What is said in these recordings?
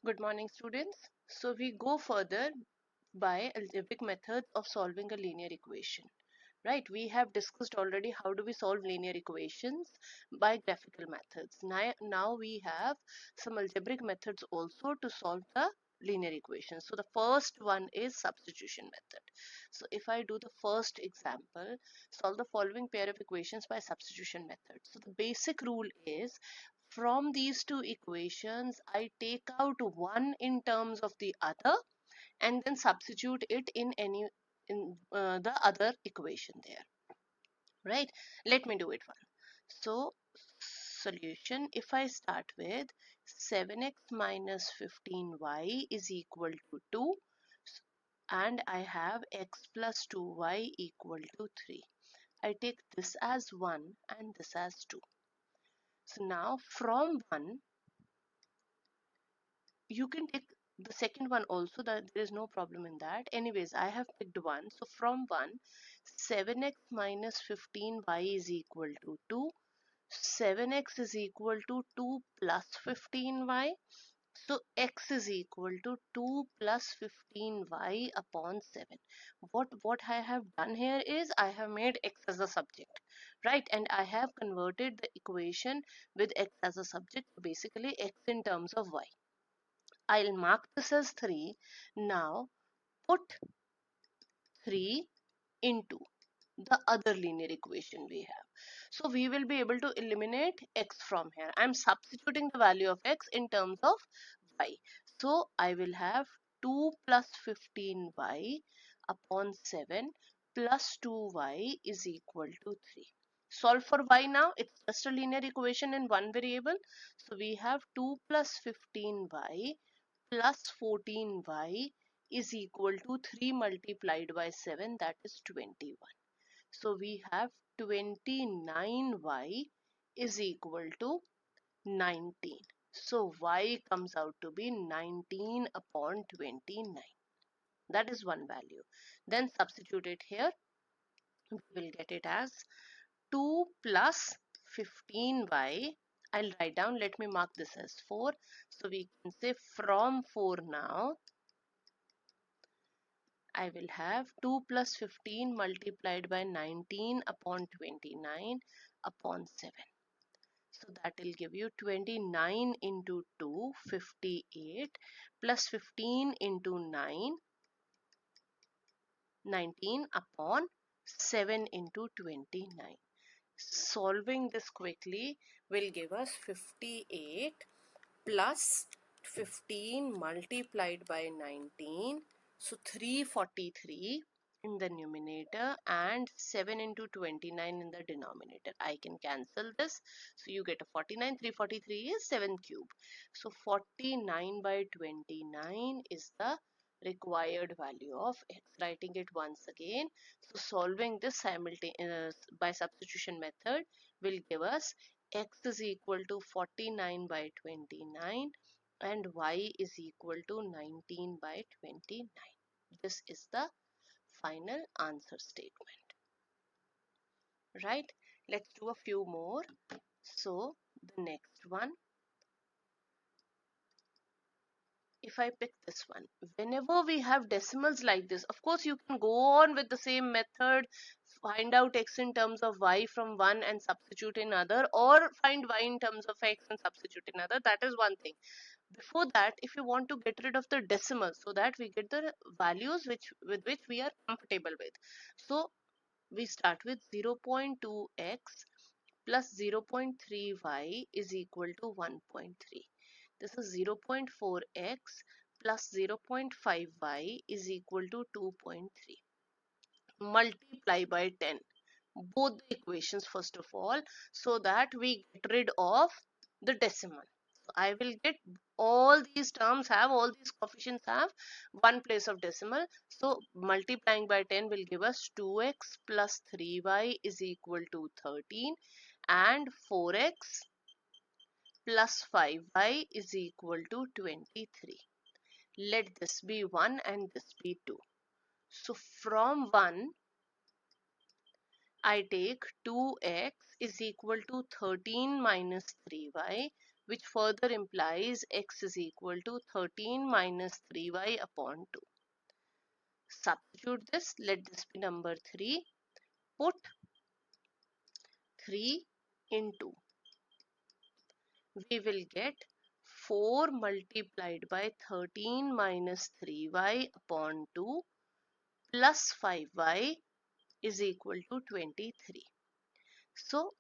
Good morning, students. So we go further by algebraic methods of solving a linear equation. Right, we have discussed already how do we solve linear equations by graphical methods. Now we have some algebraic methods also to solve the linear equations. So the first one is substitution method. So if I do the first example, solve the following pair of equations by substitution method. So the basic rule is from these two equations, I take out one in terms of the other and then substitute it in the other equation there. Right? Let me do it one. So solution, if I start with 7x minus 15y is equal to 2 and I have x plus 2y equal to 3. I take this as 1 and this as 2. So now from 1 you can take the second one also, that there is no problem in that. Anyways, I have picked 1. So from 1, 7x minus 15y is equal to 2. 7x is equal to 2 plus 15y. So x is equal to 2 plus 15y upon 7. What I have done here is I have made x as a subject, right? And I have converted the equation with x as a subject, basically x in terms of y. I'll mark this as 3. Now put 3 into the other linear equation we have. So we will be able to eliminate x from here. I'm substituting the value of x in terms of y. So I will have 2 plus 15y upon 7 plus 2y is equal to 3. Solve for y now. It's just a linear equation in one variable. So we have 2 plus 15y plus 14y is equal to 3 multiplied by 7, that is 21. So we have 29y is equal to 19. So y comes out to be 19 upon 29. That is one value. Then substitute it here. We will get it as 2 plus 15y. I'll write down, let me mark this as 4. So we can say from 4 now, I will have 2 plus 15 multiplied by 19 upon 29 upon 7. So that will give you 29 into 2, 58, plus 15 into 9, 19 upon 7 into 29. Solving this quickly will give us 58 plus 15 multiplied by 19. So 343 in the numerator and 7 into 29 in the denominator. I can cancel this. So you get a 49. 343 is 7 cube. So 49 by 29 is the required value of x. Writing it once again. So solving this by substitution method will give us x is equal to 49 by 29 and y is equal to 19 by 29. This is the final answer statement. Right? Let's do a few more. So the next one, if I pick this one, whenever we have decimals like this, of course you can go on with the same method, find out x in terms of y from one and substitute in other, or find y in terms of x and substitute in other. That is one thing. Before that, if you want to get rid of the decimals so that we get the values with which we are comfortable with, so we start with 0.2x plus 0.3y is equal to 1.3. This is 0.4x plus 0.5y is equal to 2.3. Multiply by 10 both the equations first of all, so that we get rid of the decimal. So I will get all these terms have, all these coefficients have one place of decimal. So multiplying by 10 will give us 2x plus 3y is equal to 13 and 4x plus 5y is equal to 23. Let this be 1 and this be 2. So from 1 I take 2x is equal to 13 minus 3y which further implies x is equal to 13 minus 3y upon 2. Substitute this, let this be number 3. Put 3 into, we will get 4 multiplied by 13 minus 3y upon 2 plus 5y is equal to 23. So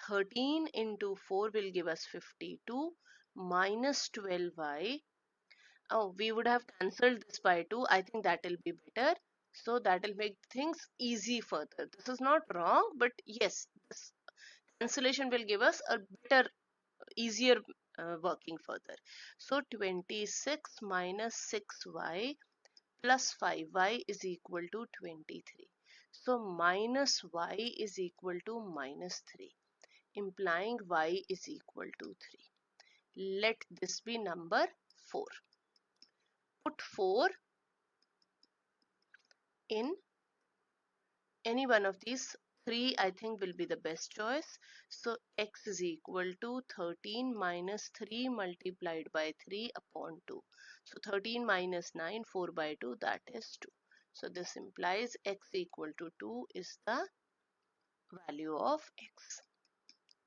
13 into 4 will give us 52 minus 12y. Oh, we would have cancelled this by 2. I think that will be better. So that will make things easy further. This is not wrong, but yes, this cancellation will give us a better, easier working further. So 26 minus 6y plus 5y is equal to 23. So minus y is equal to minus 3, implying y is equal to 3. Let this be number 4. Put 4 in any one of these 3, I think will be the best choice. So x is equal to 13 minus 3 multiplied by 3 upon 2. So 13 minus 9, 4 by 2, that is 2. So this implies x equal to 2 is the value of x.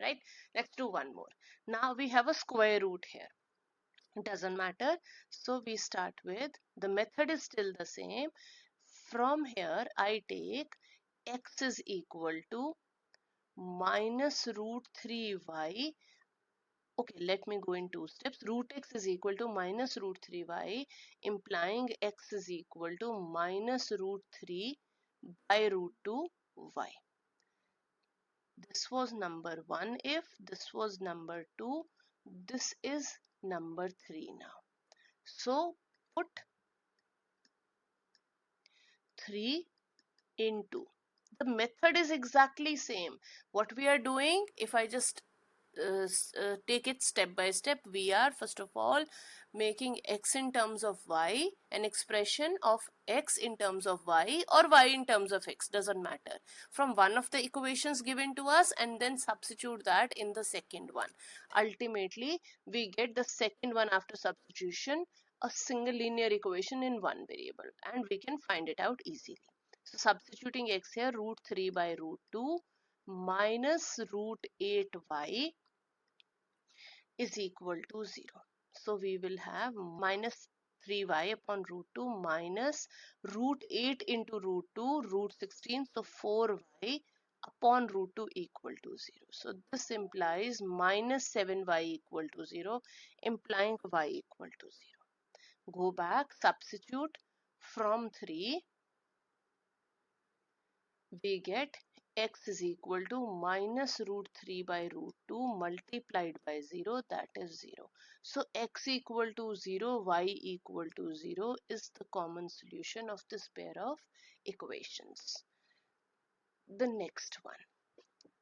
Right? Let's do one more. Now we have a square root here. It doesn't matter. So we start with, the method is still the same. From here I take x is equal to minus root 3y. Okay, let me go in 2 steps. Root x is equal to minus root 3y, implying x is equal to minus root 3 by root 2y. This was number 1 if, this was number 2, this is number 3 now. So put 3 into, the method is exactly same. What we are doing, if I just take it step by step, we are first of all making x in terms of y, an expression of x in terms of y or y in terms of x, doesn't matter, from one of the equations given to us, and then substitute that in the second one. Ultimately we get the second one after substitution, a single linear equation in one variable, and we can find it out easily. So substituting x here, root 3 by root 2 minus root 8y is equal to 0. So we will have minus 3y upon root 2 minus root 8 into root 2, root 16. So 4y upon root 2 equal to 0. So this implies minus 7y equal to 0, implying y equal to 0. Go back, substitute from 3. We get x is equal to minus root 3 by root 2 multiplied by 0, that is 0. So x equal to 0, y equal to 0 is the common solution of this pair of equations. The next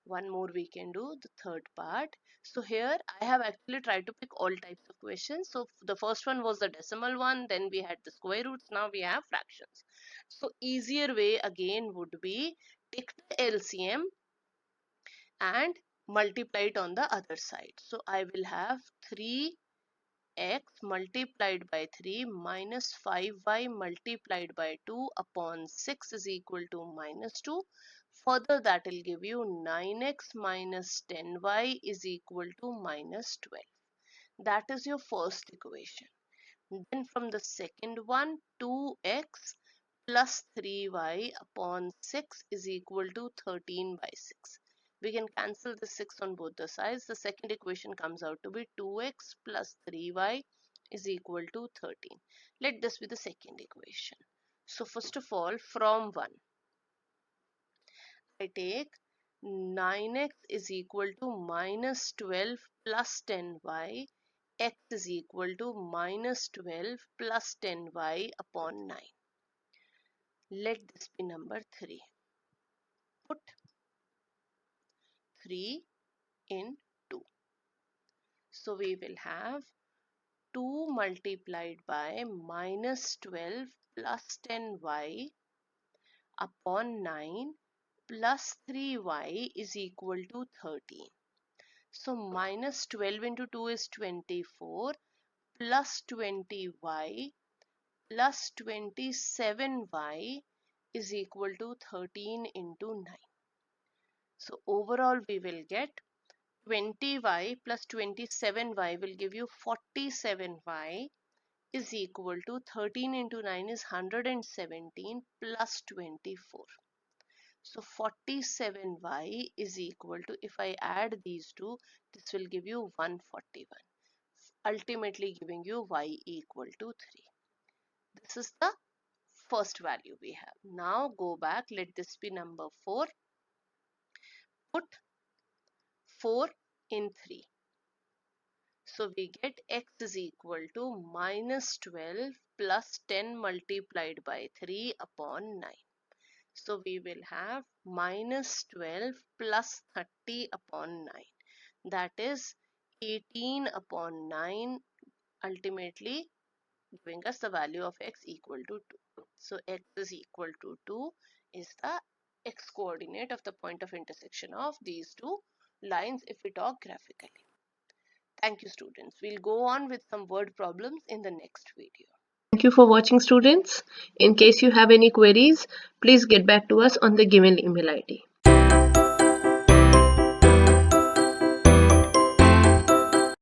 one more we can do, the third part. So here I have actually tried to pick all types of questions. So the first one was the decimal one, then we had the square roots, now we have fractions. So easier way again would be take the LCM and multiply it on the other side. So I will have 3x multiplied by 3 minus 5y multiplied by 2 upon 6 is equal to minus 2. Further, that will give you 9x minus 10y is equal to minus 12. That is your first equation. Then from the second one, 2x plus 3y upon 6 is equal to 13 by 6. We can cancel the 6 on both the sides. The second equation comes out to be 2x plus 3y is equal to 13. Let this be the second equation. So first of all, from 1, I take 9x is equal to minus 12 plus 10y. X is equal to minus 12 plus 10y upon 9. Let this be number 3. Put 3 in 2. So we will have 2 multiplied by minus 12 plus 10y upon 9 plus 3y is equal to 13. So minus 12 into 2 is 24 plus 20y plus 27y is equal to 13 into 9. So overall we will get 20y plus 27y will give you 47y is equal to 13 into 9 is 117 plus 24. So 47y is equal to, if I add these two, this will give you 141, ultimately giving you y equal to 3. This is the first value we have. Now go back, let this be number 4. Put 4 in 3. So we get x is equal to minus 12 plus 10 multiplied by 3 upon 9. So we will have minus 12 plus 30 upon 9. That is 18 upon 9, ultimately giving us the value of x equal to 2. So x is equal to 2 is the x coordinate of the point of intersection of these two lines if we talk graphically. Thank you, students. We'll go on with some word problems in the next video. Thank you for watching, students. In case you have any queries, please get back to us on the given email ID.